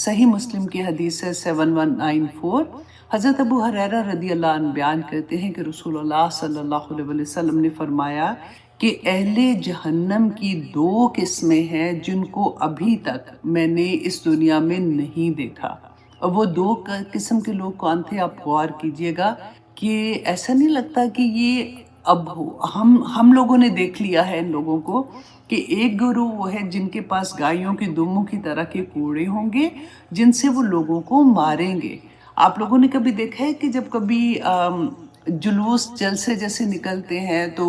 صحیح مسلم کی حدیث ہے 7194۔ حضرت ابو ہریرہ رضی اللہ عنہ بیان کرتے ہیں کہ رسول اللہ صلی اللہ علیہ وسلم نے فرمایا کہ اہل جہنم کی دو قسمیں ہیں جن کو ابھی تک میں نے اس دنیا میں نہیں دیکھا۔ اور وہ دو قسم کے لوگ کون تھے، آپ غور کیجئے گا کہ ایسا نہیں لگتا کہ یہ اب ہم لوگوں نے دیکھ لیا ہے ان لوگوں کو، کہ ایک گروہ وہ ہے جن کے پاس گائیوں کی دموں کی طرح کے کوڑے ہوں گے جن سے وہ لوگوں کو ماریں گے۔ آپ لوگوں نے کبھی دیکھا ہے کہ جب کبھی جلوس جلسے جیسے نکلتے ہیں تو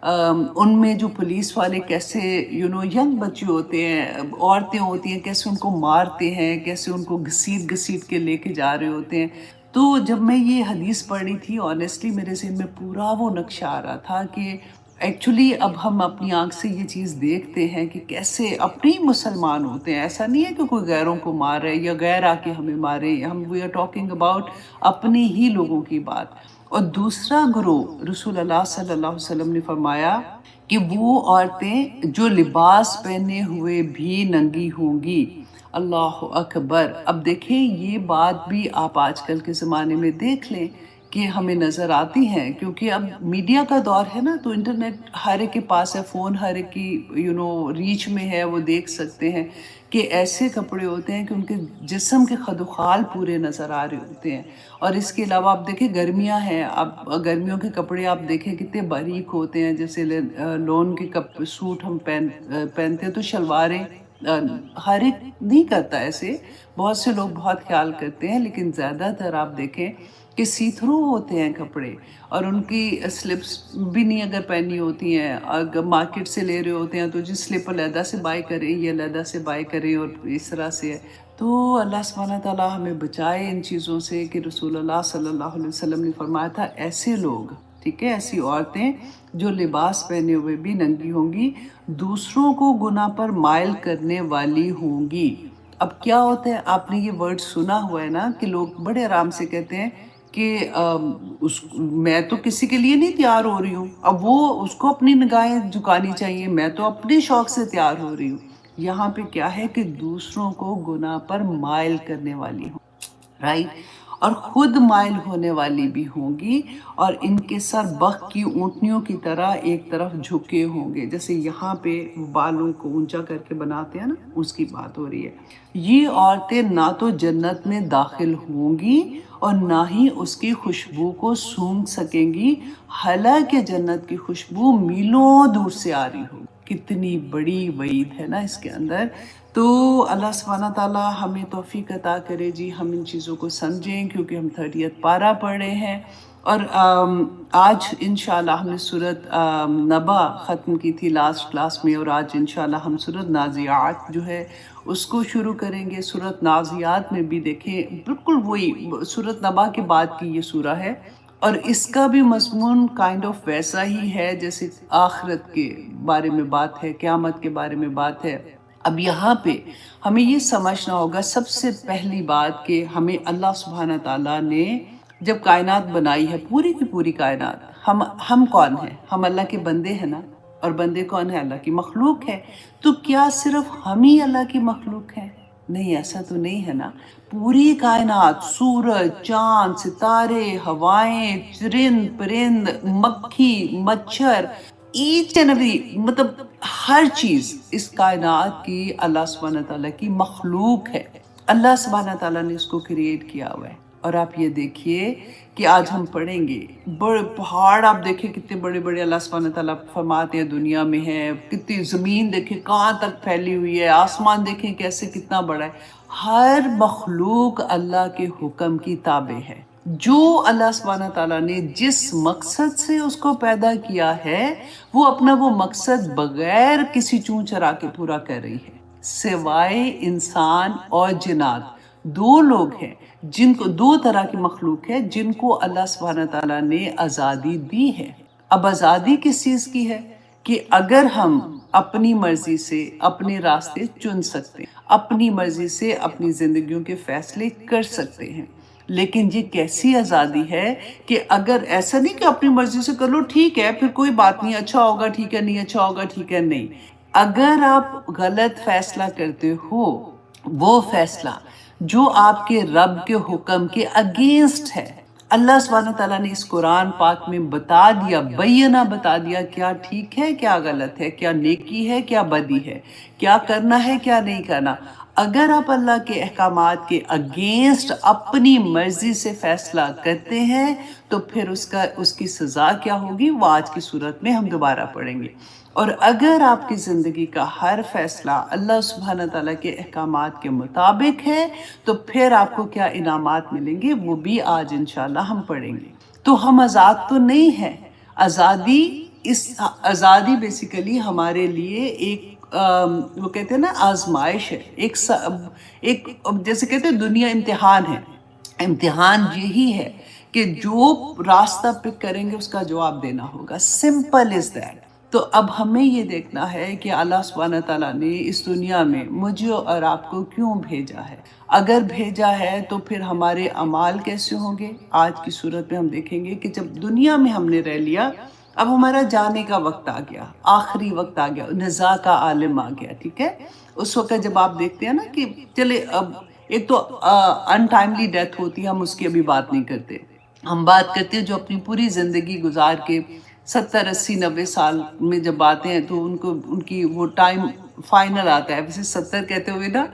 ان میں جو پولیس والے کیسے ینگ بچے ہوتے ہیں، عورتیں ہوتی ہیں، کیسے ان کو مارتے ہیں، کیسے ان کو گھسیٹ گھسیٹ کے لے کے جا رہے ہوتے ہیں۔ تو جب میں یہ حدیث پڑھ رہی تھی آنیسٹلی میرے ذہن میں پورا وہ نقشہ آ رہا تھا کہ ایکچولی اب ہم اپنی آنکھ سے یہ چیز دیکھتے ہیں کہ کیسے اپنے ہی مسلمان ہوتے ہیں۔ ایسا نہیں ہے کہ کوئی غیروں کو مار رہے یا غیر آ کے ہمیں مارے، وی آر ٹاکنگ اباؤٹ اپنے ہی لوگوں کی بات۔ اور دوسرا گروہ رسول اللہ صلی اللہ علیہ وسلم نے فرمایا کہ وہ عورتیں جو لباس پہنے ہوئے بھی ننگی ہوں گی۔ اللہ اکبر! اب دیکھیں یہ بات بھی آپ آج کل کے زمانے میں دیکھ لیں کہ ہمیں نظر آتی ہیں، کیونکہ اب میڈیا کا دور ہے نا، تو انٹرنیٹ ہر ایک کے پاس ہے، فون ہر ایک کی ریچ میں ہے، وہ دیکھ سکتے ہیں کہ ایسے کپڑے ہوتے ہیں کہ ان کے جسم کے خد و خال پورے نظر آ رہے ہوتے ہیں۔ اور اس کے علاوہ آپ دیکھیں گرمیاں ہیں، اب گرمیوں کے کپڑے آپ دیکھیں کتنے باریک ہوتے ہیں، جیسے لون کے سوٹ ہم پہنتے ہیں تو شلواریں ہر ایک نہیں کرتا ایسے، بہت سے لوگ بہت خیال کرتے ہیں، لیکن زیادہ تر آپ دیکھیں کہ سی تھرو ہوتے ہیں کپڑے، اور ان کی سلپس بھی نہیں اگر پہنی ہوتی ہیں، اگر مارکیٹ سے لے رہے ہوتے ہیں تو جس سلپ علیحدہ سے بائی کریں یہ علیحدہ سے بائی کریں، اور اس طرح سے ہے۔ تو اللہ سبحانہ تعالیٰ ہمیں بچائے ان چیزوں سے کہ رسول اللہ صلی اللہ علیہ وسلم نے فرمایا تھا ایسے لوگ، ٹھیک ہے، ایسی عورتیں جو لباس پہنے ہوئے بھی ننگی ہوں گی، دوسروں کو گناہ پر مائل کرنے والی ہوں گی۔ اب کیا ہوتا ہے، آپ نے یہ ورڈ سنا ہوا ہے نا کہ لوگ بڑے آرام سے کہتے ہیں کہ میں تو کسی کے لیے نہیں تیار ہو رہی ہوں، اب وہ اس کو اپنی نگاہیں جھکانی چاہیے، میں تو اپنے شوق سے تیار ہو رہی ہوں۔ یہاں پہ کیا ہے کہ دوسروں کو گناہ پر مائل کرنے والی ہوں، رائٹ، اور خود مائل ہونے والی بھی ہوں گی، اور ان کے سر بخ کی اونٹنیوں کی طرح ایک طرف جھکے ہوں گے، جیسے یہاں پہ بالوں کو اونچا کر کے بناتے ہیں نا، اس کی بات ہو رہی ہے۔ یہ عورتیں نہ تو جنت میں داخل ہوں گی اور نہ ہی اس کی خوشبو کو سونگھ سکیں گی، حالانکہ جنت کی خوشبو میلوں دور سے آ رہی ہو۔ کتنی بڑی وعید ہے نا اس کے اندر۔ تو اللہ سبحانہ تعالیٰ ہمیں توفیق عطا کرے جی، ہم ان چیزوں کو سمجھیں، کیونکہ ہم 30 پارہ پڑھ رہے ہیں، اور آج انشاءاللہ ہم نے سورۃ نبا ختم کی تھی لاسٹ کلاس میں، اور آج انشاءاللہ ہم سورۃ نازعات جو ہے اس کو شروع کریں گے۔ سورۃ نازعات میں بھی دیکھیں بالکل وہی سورۃ نبا کے بعد کی یہ سورہ ہے، اور اس کا بھی مضمون کائنڈ آف ویسا ہی ہے جیسے آخرت کے بارے میں بات ہے، قیامت کے بارے میں بات ہے۔ اب یہاں پہ ہمیں یہ سمجھنا ہوگا سب سے پہلی بات کہ ہمیں اللہ سبحانہ تعالیٰ نے جب کائنات بنائی ہے، پوری کی پوری کائنات، ہم کون ہیں؟ ہم اللہ کے بندے ہیں نا، اور بندے کون ہیں؟ اللہ کی مخلوق ہے۔ تو کیا صرف ہم ہی اللہ کی مخلوق ہیں؟ نہیں، ایسا تو نہیں ہے نا۔ پوری کائنات، سورج، چاند، ستارے، ہوائیں، چرند پرند، مکھی، مچھر، ایچ اینڈ ایوری، مطلب ہر چیز اس کائنات کی اللہ سبحانہ تعالیٰ کی مخلوق ہے۔ اللہ سبحانہ تعالیٰ نے اس کو کریٹ کیا ہوا ہے۔ اور آپ یہ دیکھیے کہ آج ہم پڑھیں گے بڑے پہاڑ، آپ دیکھیں کتنے بڑے بڑے اللہ سبحانہ تعالیٰ فرماتے ہیں دنیا میں ہیں، کتنی زمین دیکھیں کہاں تک پھیلی ہوئی ہے، آسمان دیکھیں کیسے کتنا بڑا ہے۔ ہر مخلوق اللہ کے حکم کی تابع ہے۔ جو اللہ سبحانہ تعالیٰ نے جس مقصد سے اس کو پیدا کیا ہے، وہ اپنا وہ مقصد بغیر کسی چون چرا کے پورا کر رہی ہے، سوائے انسان اور جنات۔ دو لوگ ہیں جن کو، دو طرح کی مخلوق ہے جن کو اللہ سبحانہ تعالیٰ نے آزادی دی ہے۔ اب آزادی کس چیز کی ہے؟ کہ اگر ہم اپنی مرضی سے اپنے راستے چن سکتے ہیں، اپنی مرضی سے اپنی زندگیوں کے فیصلے کر سکتے ہیں۔ لیکن یہ کیسی آزادی ہے کہ اگر ایسا نہیں کہ اپنی مرضی سے کر لو، ٹھیک ہے پھر کوئی بات نہیں، اچھا ہوگا ٹھیک ہے، نہیں اچھا ہوگا ٹھیک ہے، نہیں۔ اگر آپ غلط فیصلہ کرتے ہو، وہ فیصلہ جو آپ کے رب کے حکم کے اگینسٹ ہے۔ اللہ سبحانہ تعالیٰ نے اس قرآن پاک میں بتا دیا، بینہ بتا دیا کیا ٹھیک ہے کیا غلط ہے، کیا نیکی ہے کیا بدی ہے، کیا کرنا ہے کیا نہیں کرنا۔ اگر آپ اللہ کے احکامات کے اگینسٹ اپنی مرضی سے فیصلہ کرتے ہیں تو پھر اس کی سزا کیا ہوگی، وہ آج کی صورت میں ہم دوبارہ پڑھیں گے۔ اور اگر آپ کی زندگی کا ہر فیصلہ اللہ سبحانہ تعالیٰ کے احکامات کے مطابق ہے تو پھر آپ کو کیا انعامات ملیں گے، وہ بھی آج انشاءاللہ ہم پڑھیں گے۔ تو ہم آزاد تو نہیں ہیں، آزادی بیسیکلی ہمارے لیے ایک وہ کہتے ہیں نا آزمائش ہے، ایک جیسے کہتے ہیں دنیا امتحان ہے۔ امتحان یہی ہے کہ جو راستہ پک کریں گے اس کا جواب دینا ہوگا، سمپل از دیٹ۔ تو اب ہمیں یہ دیکھنا ہے کہ اللہ سبحانہ تعالیٰ نے اس دنیا میں مجھے اور آپ کو کیوں بھیجا ہے۔ اگر بھیجا ہے تو پھر ہمارے اعمال کیسے ہوں گے۔ آج کی صورت میں ہم دیکھیں گے کہ جب دنیا میں ہم نے رہ لیا، اب ہمارا جانے کا وقت آ گیا، آخری وقت آ گیا، نزاع کا عالم آ گیا، ٹھیک ہے۔ اس وقت جب آپ دیکھتے ہیں نا کہ چلے اب ایک تو انٹائملی ڈیتھ ہوتی ہے، ہم اس کی ابھی بات نہیں کرتے، ہم بات کرتے ہیں جو اپنی پوری زندگی گزار کے 70 80 90 سال میں جب آتے ہیں تو ان کی وہ ٹائم فائنل آتا ہے۔ ویسے 70 کہتے ہوئے نا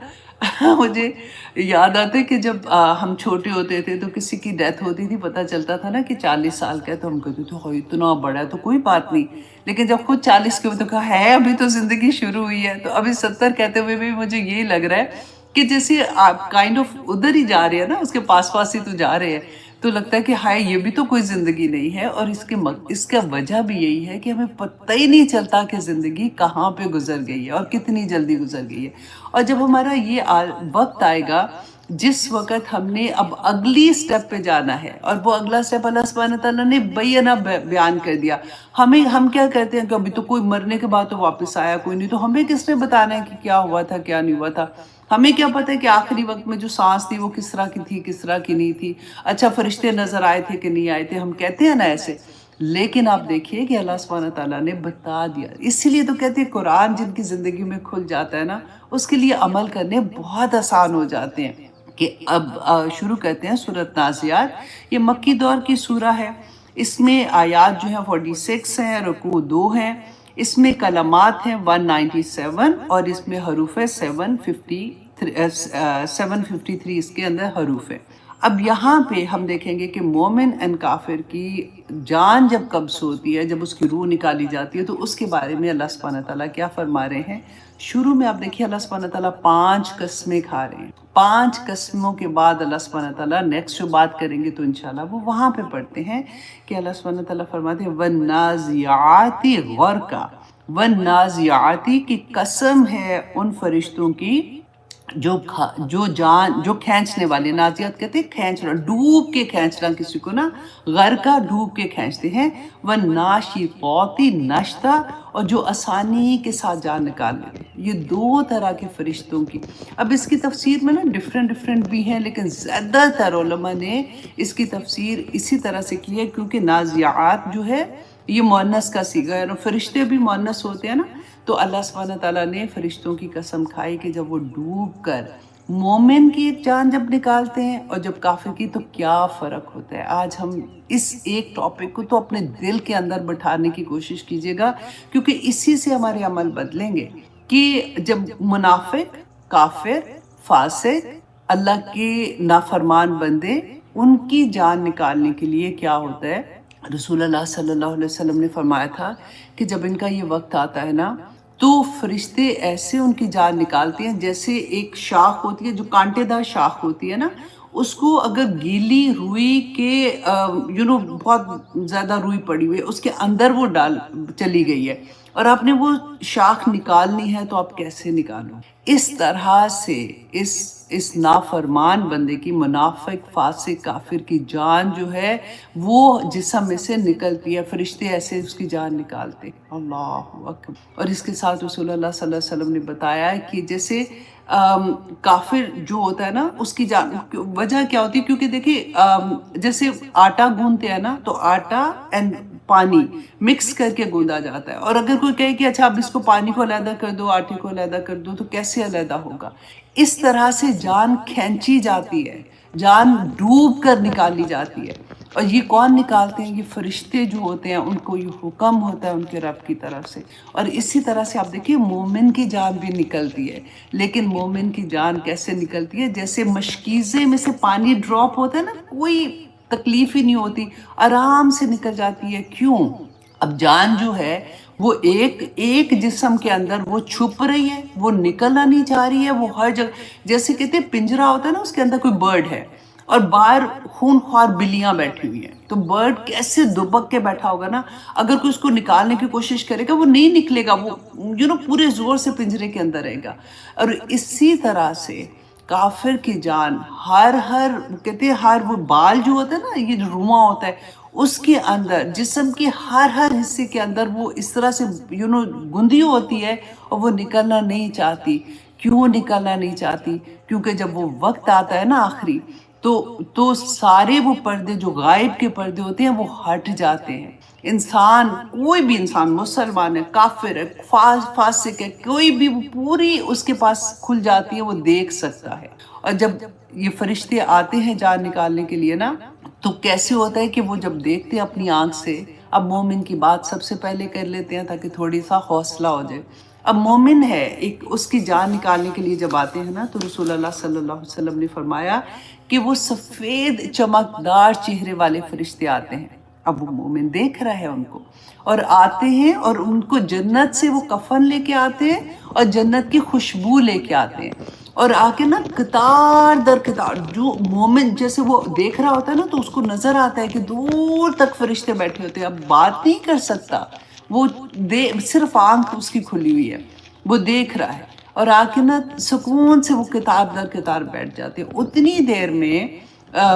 مجھے یاد آتا ہے کہ جب ہم چھوٹے ہوتے تھے تو کسی کی ڈیتھ ہوتی تھی، پتہ چلتا تھا نا کہ 40 سال کا ہے تو ہم کہتے تھے ہاں اتنا بڑا ہے تو کوئی بات نہیں، لیکن جب خود 40 کے ہوئے تو کہا ہے ابھی تو زندگی شروع ہوئی ہے۔ تو ابھی 70 کہتے ہوئے بھی مجھے یہی لگ رہا ہے کہ جیسے آپ کائنڈ آف ادھر ہی جا رہے ہیں نا، اس کے پاس پاس ہی تو جا رہے ہیں، تو لگتا ہے کہ ہائے یہ بھی تو کوئی زندگی نہیں ہے۔ اور اس کا وجہ بھی یہی ہے کہ ہمیں پتہ ہی نہیں چلتا کہ زندگی کہاں پہ گزر گئی ہے اور کتنی جلدی گزر گئی ہے۔ اور جب ہمارا یہ وقت آئے گا جس وقت ہم نے اب اگلی سٹیپ پہ جانا ہے، اور وہ اگلا سٹیپ اللہ سبحانہ تعالیٰ نے بینہ بیان کر دیا۔ ہم کیا کرتے ہیں کہ ابھی تو کوئی مرنے کے بعد تو واپس آیا کوئی نہیں، تو ہمیں کس نے بتانا ہے کہ کیا ہوا تھا کیا نہیں ہوا تھا۔ ہمیں کیا پتہ ہے کہ آخری وقت میں جو سانس تھی وہ کس طرح کی تھی کس طرح کی نہیں تھی، اچھا فرشتے نظر آئے تھے کہ نہیں آئے تھے، ہم کہتے ہیں نا ایسے۔ لیکن آپ دیکھیے کہ اللہ سبحانہ تعالیٰ نے بتا دیا، اسی لیے تو کہتے ہیں قرآن جن کی زندگی میں کھل جاتا ہے نا اس کے لیے عمل کرنے بہت آسان ہو جاتے ہیں۔ کہ اب شروع کرتے ہیں سورۃ نازعات۔ یہ مکی دور کی سورہ ہے، اس میں آیات جو ہیں 46 ہیں، رکوع 2 ہیں، اس میں کلمات ہیں 197 اور اس میں حروف ہے 753 اس کے اندر حروف ہیں۔ اب یہاں پہ ہم دیکھیں گے کہ مومن اور کافر کی جان جب قبض ہوتی ہے، جب اس کی روح نکالی جاتی ہے، تو اس کے بارے میں اللہ سبحانہ تعالیٰ کیا فرما رہے ہیں۔ شروع میں آپ دیکھیے اللہ سبحانہ تعالیٰ 5 قسمیں کھا رہے ہیں، 5 قسموں کے بعد اللہ سبحانہ تعالیٰ نیکسٹ جو بات کریں گے تو انشاءاللہ وہ وہاں پہ پڑھتے ہیں کہ اللہ سبحانہ تعالیٰ فرماتے ہیں وَالنَّازِعَاتِ غَرْقًا، وَالنَّازِعَاتِ کی قسم ہے ان فرشتوں کی جو کھینچنے والے، نازیات کہتے ہیں کھینچنا، ڈوب کے کھینچنا کسی کو نا، غرقہ ڈوب کے کھینچتے ہیں، وَالنَّاشِطَاتِ نَشْطًا اور جو آسانی کے ساتھ جان نکال لیتے ہیں۔ یہ 2 طرح کے فرشتوں کی، اب اس کی تفسیر میں نا ڈیفرنٹ بھی ہیں، لیکن زیادہ تر علماء نے اس کی تفسیر اسی طرح سے کی ہے کیونکہ نازعات جو ہے یہ مؤنث کا صیغہ ہے اور فرشتے بھی مؤنث ہوتے ہیں نا، تو اللہ سبحانہ تعالیٰ نے فرشتوں کی قسم کھائی کہ جب وہ ڈوب کر مومن کی جان جب نکالتے ہیں اور جب کافر کی، تو کیا فرق ہوتا ہے۔ آج ہم اس ایک ٹاپک کو تو اپنے دل کے اندر بٹھانے کی کوشش کیجیے گا، کیونکہ اسی سے ہمارے عمل بدلیں گے کہ جب منافق، کافر، فاسق، اللہ کے نافرمان بندے، ان کی جان نکالنے کے لیے کیا ہوتا ہے۔ رسول اللہ صلی اللہ علیہ وسلم نے فرمایا تھا کہ جب ان کا یہ وقت آتا ہے نا تو فرشتے ایسے ان کی جان نکالتے ہیں جیسے ایک شاخ ہوتی ہے جو کانٹے دار شاخ ہوتی ہے نا، اس کو اگر گیلی روئی کے بہت زیادہ روئی پڑی ہوئی ہے اس کے اندر وہ چلی گئی ہے اور آپ نے وہ شاخ نکالنی ہے تو آپ کیسے نکالو۔ اس طرح سے اس نافرمان بندے کی، منافق، فاسق، کافر کی جان جو ہے وہ جسم میں سے نکلتی ہے، فرشتے ایسے اس کی جان نکالتے۔ اللہ اکبر۔ اور اس کے ساتھ رسول اللہ صلی اللہ علیہ وسلم نے بتایا کہ جیسے کافر جو ہوتا ہے نا اس کی جان، وجہ کیا ہوتی ہے، کیونکہ دیکھیں جیسے آٹا گوندتے ہیں نا تو آٹا اینڈ پانی مکس کر کے گوندا جاتا ہے. اور اگر کوئی کہے کہ اچھا اب اس کو پانی کو علیحدہ کر دو، آٹے کو علیحدہ کر دو، تو کیسے علیحدہ ہوگا؟ اس طرح سے جان کھینچی جاتی ہے، جان ڈوب کر نکالی جاتی ہے. اور یہ کون نکالتے ہیں؟ یہ فرشتے جو ہوتے ہیں، ان کو یہ حکم ہوتا ہے ان کے رب کی طرف سے. اور اسی طرح سے آپ دیکھیے مومن کی جان بھی نکلتی ہے. لیکن مومن کی جان کیسے نکلتی ہے؟ جیسے مشکیزے میں سے پانی ڈراپ ہوتا ہے نا، کوئی تکلیف ہی نہیں ہوتی، آرام سے نکل جاتی ہے. کیوں؟ اب جان جو ہے وہ ایک جسم کے اندر وہ چھپ رہی ہے، وہ نکلنا نہیں چاہ رہی ہے، وہ ہر جگہ، جیسے کہتے ہیں پنجرا ہوتا ہے نا، اس کے اندر کوئی برڈ ہے اور باہر خون خوار بلیاں بیٹھی ہوئی ہیں، تو برڈ کیسے دبک کے بیٹھا ہوگا نا. اگر کوئی اس کو نکالنے کی کوشش کرے گا وہ نہیں نکلے گا، وہ پورے زور سے پنجرے کے اندر رہے گا. اور اسی طرح سے کافر کی جان ہر کہتے ہیں ہر وہ بال جو ہوتا ہے نا، یہ جو رواں ہوتا ہے اس کے اندر، جسم کے ہر حصے کے اندر وہ اس طرح سے گندی ہوتی ہے اور وہ نکلنا نہیں چاہتی. کیوں نکلنا نہیں چاہتی؟ کیونکہ جب وہ وقت آتا ہے نا آخری، تو سارے وہ پردے جو غائب کے پردے ہوتے ہیں وہ ہٹ جاتے ہیں. انسان، کوئی بھی انسان، مسلمان ہے، کافر ہے، فاسق ہے، کوئی بھی، پوری اس کے پاس کھل جاتی ہے، وہ دیکھ سکتا ہے. اور جب یہ فرشتے آتے ہیں جان نکالنے کے لیے نا، تو کیسے ہوتا ہے کہ وہ جب دیکھتے ہیں اپنی آنکھ سے، اب مومن کی بات سب سے پہلے کر لیتے ہیں تاکہ تھوڑی سا حوصلہ ہو جائے. اب مومن ہے، ایک اس کی جان نکالنے کے لیے جب آتے ہیں نا، تو رسول اللہ صلی اللہ علیہ وسلم نے فرمایا کہ وہ سفید چمکدار چہرے والے فرشتے آتے ہیں. اب وہ مومن دیکھ رہا ہے ان کو، اور آتے ہیں اور ان کو جنت سے وہ کفن لے کے آتے ہیں اور جنت کی خوشبو لے کے آتے ہیں. اور آ کے نا قطار در قطار، جو مومن جیسے وہ دیکھ رہا ہوتا ہے نا، تو اس کو نظر آتا ہے کہ دور تک فرشتے بیٹھے ہوتے ہیں. اب بات نہیں کر سکتا وہ، صرف آنکھ اس کی کھلی ہوئی ہے، وہ دیکھ رہا ہے. اور آ کے نا سکون سے وہ قطار در قطار بیٹھ جاتے ہیں. اتنی دیر میں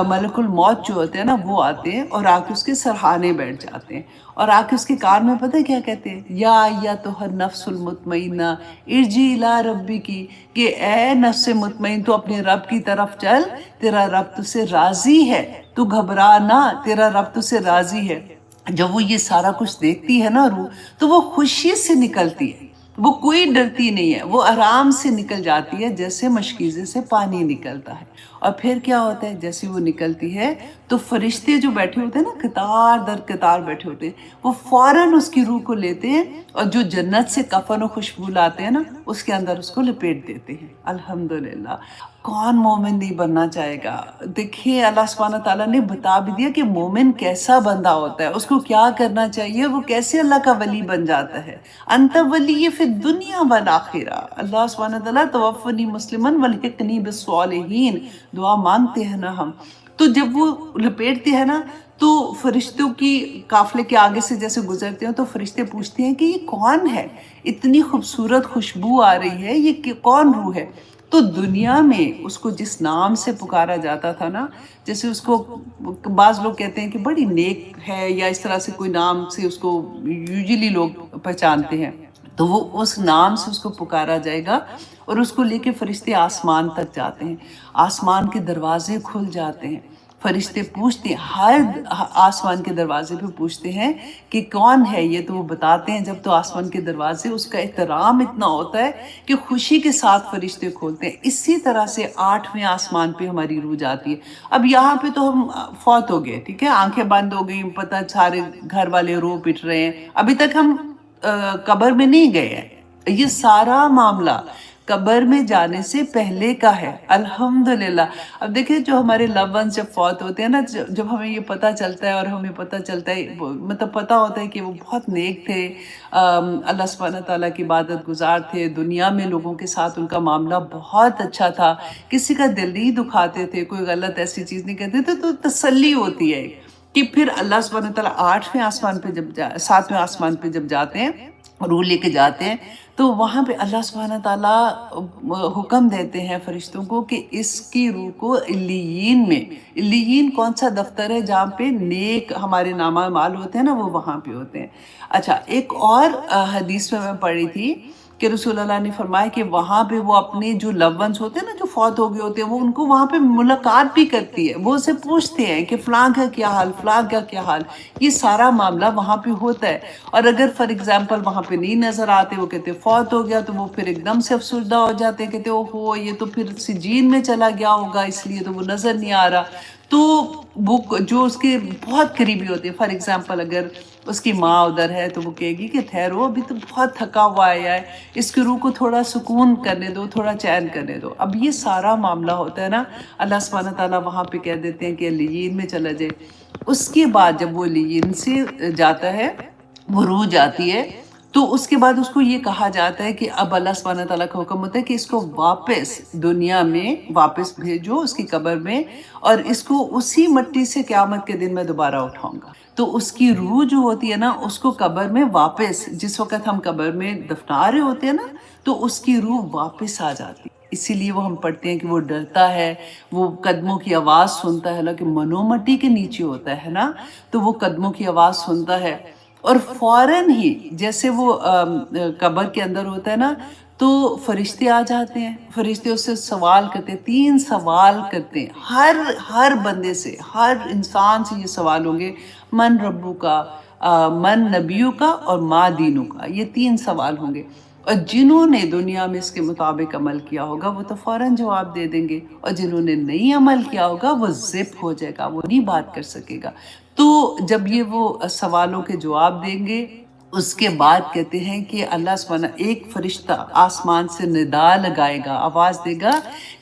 ملک الموت جو ہوتے ہیں نا وہ آتے ہیں اور آ کے اس کے سرحانے بیٹھ جاتے ہیں. اور آ کے اس کے کان میں پتہ ہے کیا کہتے ہیں؟ یا ایتھا النفس المطمئنہ ارجعی الی ربک، کہ اے نفس مطمئن تو اپنے رب کی طرف چل، تیرا رب تجھ سے راضی ہے، تو گھبرا نہ، تیرا رب تجھ سے راضی ہے. جب وہ یہ سارا کچھ دیکھتی ہے نا روح، تو وہ خوشی سے نکلتی ہے، وہ کوئی ڈرتی نہیں ہے، وہ آرام سے نکل جاتی ہے جیسے مشکیزے سے پانی نکلتا ہے. اور پھر کیا ہوتا ہے؟ جیسے وہ نکلتی ہے تو فرشتے جو بیٹھے ہوتے ہیں نا، قطار در قطار بیٹھے ہوتے ہیں، وہ فوراً اس کی روح کو لیتے ہیں اور جو جنت سے کفن و خوشبو لاتے ہیں نا، اس کے اندر اس کو لپیٹ دیتے ہیں. الحمدللہ. کون مومن نہیں بننا چاہے گا؟ دیکھیے اللہ سبحانہ تعالیٰ نے بتا بھی دیا کہ مومن کیسا بندہ ہوتا ہے، اس کو کیا کرنا چاہیے، وہ کیسے اللہ کا ولی بن جاتا ہے. انت ولی فی الدنیا والآخرہ. اللہ سبحانہ تعالیٰ توفنی مسلمن والحقنی بالصالحین دعا مانگتے ہیں نا ہم. تو جب وہ لپیٹتے ہیں نا، تو فرشتوں کی قافلے کے آگے سے جیسے گزرتے ہیں تو فرشتے پوچھتے ہیں کہ یہ کون ہے، اتنی خوبصورت خوشبو آ رہی ہے، یہ کون روح ہے؟ تو دنیا میں اس کو جس نام سے پکارا جاتا تھا نا، جیسے اس کو بعض لوگ کہتے ہیں کہ بڑی نیک ہے، یا اس طرح سے کوئی نام سے اس کو یوزلی لوگ پہچانتے ہیں، تو وہ اس نام سے اس کو پکارا جائے گا. اور اس کو لے کے فرشتے آسمان تک جاتے ہیں، آسمان کے دروازے کھل جاتے ہیں. فرشتے پوچھتے ہیں، ہر آسمان کے دروازے پہ پوچھتے ہیں کہ کون ہے یہ، تو وہ بتاتے ہیں. جب تو آسمان کے دروازے، اس کا احترام اتنا ہوتا ہے کہ خوشی کے ساتھ فرشتے کھولتے ہیں. اسی طرح سے 8ویں آسمان پہ ہماری روح جاتی ہے. اب یہاں پہ تو ہم فوت ہو گئے، ٹھیک ہے، آنکھیں بند ہو گئی، پتہ سارے گھر والے رو پٹ رہے ہیں، ابھی تک ہم قبر میں نہیں گئے ہیں. یہ سارا معاملہ قبر میں جانے سے پہلے کا ہے. الحمدللہ. اب دیکھیں جو ہمارے لو ونس جب فوت ہوتے ہیں نا، جب ہمیں یہ پتہ چلتا ہے، اور ہمیں پتہ چلتا ہے، مطلب پتہ ہوتا ہے کہ وہ بہت نیک تھے، اللہ سبحانہ تعالیٰ کی عبادت گزار تھے، دنیا میں لوگوں کے ساتھ ان کا معاملہ بہت اچھا تھا، کسی کا دل نہیں دکھاتے تھے، کوئی غلط ایسی چیز نہیں کہتے تھے، تو تسلی ہوتی ہے کہ پھر اللہ سبحانہ تعالیٰ 8ویں آسمان پہ جب 7ویں آسمان پہ جب جاتے ہیں، روح لے کے جاتے ہیں، تو وہاں پہ اللہ سبحانہ تعالیٰ حکم دیتے ہیں فرشتوں کو کہ اس کی روح کو علیین میں، علیین کون سا دفتر ہے جہاں پہ نیک ہمارے نامہ اعمال ہوتے ہیں نا، وہ وہاں پہ ہوتے ہیں. اچھا، ایک اور حدیث میں پڑھی تھی کہ رسول اللہ نے فرمایا کہ وہاں پہ وہ اپنے جو لو ونس ہوتے ہیں نا، جو فوت ہو گئے ہوتے ہیں، وہ ان کو وہاں پہ ملاقات بھی کرتی ہے، وہ اسے پوچھتے ہیں کہ فلاں کا کیا حال، فلاں کا کیا حال. یہ سارا معاملہ وہاں پہ ہوتا ہے. اور اگر فار ایگزامپل وہاں پہ نہیں نظر آتے، وہ کہتے فوت ہو گیا، تو وہ پھر ایک دم سے افسردہ ہو جاتے ہیں، کہتے اوہو یہ تو پھر سجین میں چلا گیا ہوگا، اس لیے تو وہ نظر نہیں آ رہا. تو وہ جو اس کے بہت قریبی ہوتے ہیں، فار ایگزامپل اگر اس کی ماں ادھر ہے تو وہ کہے گی کہ ٹھہرو، ابھی تو بہت تھکا ہوا آیا ہے، اس کی روح کو تھوڑا سکون کرنے دو، تھوڑا چین کرنے دو. اب یہ سارا معاملہ ہوتا ہے نا، اللہ سبحانہ تعالیٰ وہاں پہ کہہ دیتے ہیں کہ علیین میں چلا جائے. اس کے بعد جب وہ علیین سے جاتا ہے، وہ روح جاتی ہے، تو اس کے بعد اس کو یہ کہا جاتا ہے کہ اب اللہ سبحانہ تعالیٰ کا حکم ہوتا ہے کہ اس کو واپس دنیا میں واپس بھیجو، اس کی قبر میں، اور اس کو اسی مٹی سے قیامت کے دن میں دوبارہ اٹھاؤں گا. تو اس کی روح جو ہوتی ہے نا، اس کو قبر میں واپس، جس وقت ہم قبر میں دفنا رہے ہوتے ہیں نا، تو اس کی روح واپس آ جاتی. اسی لیے وہ ہم پڑھتے ہیں کہ وہ ڈرتا ہے، وہ قدموں کی آواز سنتا ہے، حالانکہ منو مٹی کے نیچے ہوتا ہے نا، تو وہ قدموں کی آواز سنتا ہے. اور فوراً ہی جیسے وہ قبر کے اندر ہوتا ہے نا، تو فرشتے آ جاتے ہیں، فرشتے اس سے سوال کرتے ہیں، 3 سوال کرتے ہیں ہر بندے سے، ہر انسان سے. یہ سوال ہوں گے من ربو کا، من نبیو کا، اور ما دینو کا. یہ 3 سوال ہوں گے، اور جنہوں نے دنیا میں اس کے مطابق عمل کیا ہوگا وہ تو فوراً جواب دے دیں گے، اور جنہوں نے نہیں عمل کیا ہوگا وہ زپ ہو جائے گا، وہ نہیں بات کر سکے گا. تو جب یہ وہ سوالوں کے جواب دیں گے، اس کے بعد کہتے ہیں کہ اللہ سبحانہ ایک فرشتہ آسمان سے ندا لگائے گا، آواز دے گا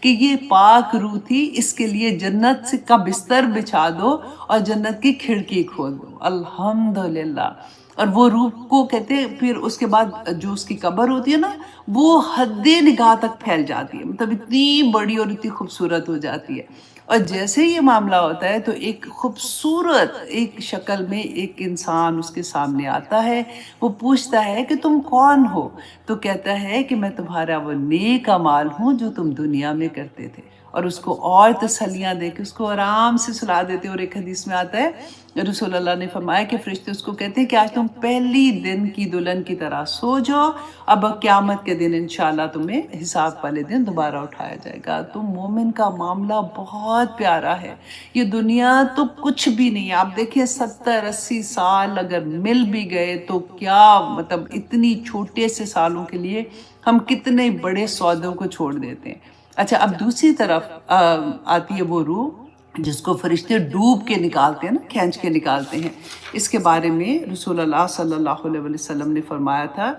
کہ یہ پاک روح تھی، اس کے لیے جنت سے کا بستر بچھا دو اور جنت کی کھڑکی کھول دو. الحمدللہ. اور وہ روح کو کہتے ہیں پھر اس کے بعد جو اس کی قبر ہوتی ہے نا، وہ حد نگاہ تک پھیل جاتی ہے، مطلب اتنی بڑی اور اتنی خوبصورت ہو جاتی ہے. اور جیسے یہ معاملہ ہوتا ہے تو ایک خوبصورت ایک شکل میں ایک انسان اس کے سامنے آتا ہے. وہ پوچھتا ہے کہ تم کون ہو؟ تو کہتا ہے کہ میں تمہارا وہ نیک اعمال ہوں جو تم دنیا میں کرتے تھے. اور اس کو اور تسلیاں دے کے اس کو آرام سے سلا دیتے. اور ایک حدیث میں آتا ہے رسول اللہ نے فرمایا کہ فرشتے اس کو کہتے ہیں کہ آج تم پہلی دن کی دلہن کی طرح سو جاؤ، اب قیامت کے دن انشاءاللہ تمہیں حساب والے دن دوبارہ اٹھایا جائے گا. تو مومن کا معاملہ بہت پیارا ہے. یہ دنیا تو کچھ بھی نہیں ہے. آپ دیکھیں 70-80 سال اگر مل بھی گئے تو کیا، مطلب اتنی چھوٹے سے سالوں کے لیے ہم کتنے بڑے سودوں کو چھوڑ دیتے ہیں. اچھا، اب دوسری طرف آتی ہے وہ روح جس کو فرشتے ڈوب کے نکالتے ہیں نا، کھینچ کے نکالتے ہیں. اس کے بارے میں رسول اللہ صلی اللہ علیہ وسلم نے فرمایا تھا،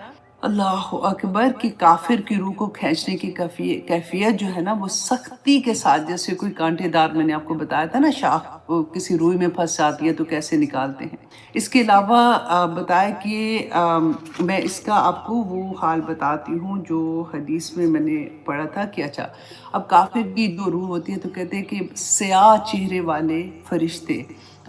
اللہ اکبر، کہ کافر کی روح کو کھینچنے کی کیفیت جو ہے نا، وہ سختی کے ساتھ، جیسے کوئی کانٹے دار، میں نے آپ کو بتایا تھا نا، شاخ کسی روئی میں پھنس جاتی ہے تو کیسے نکالتے ہیں. اس کے علاوہ بتایا کہ میں اس کا آپ کو وہ حال بتاتی ہوں جو حدیث میں نے پڑھا تھا کہ اچھا، اب کافر کی جو روح ہوتی ہے تو کہتے ہیں کہ سیاہ چہرے والے فرشتے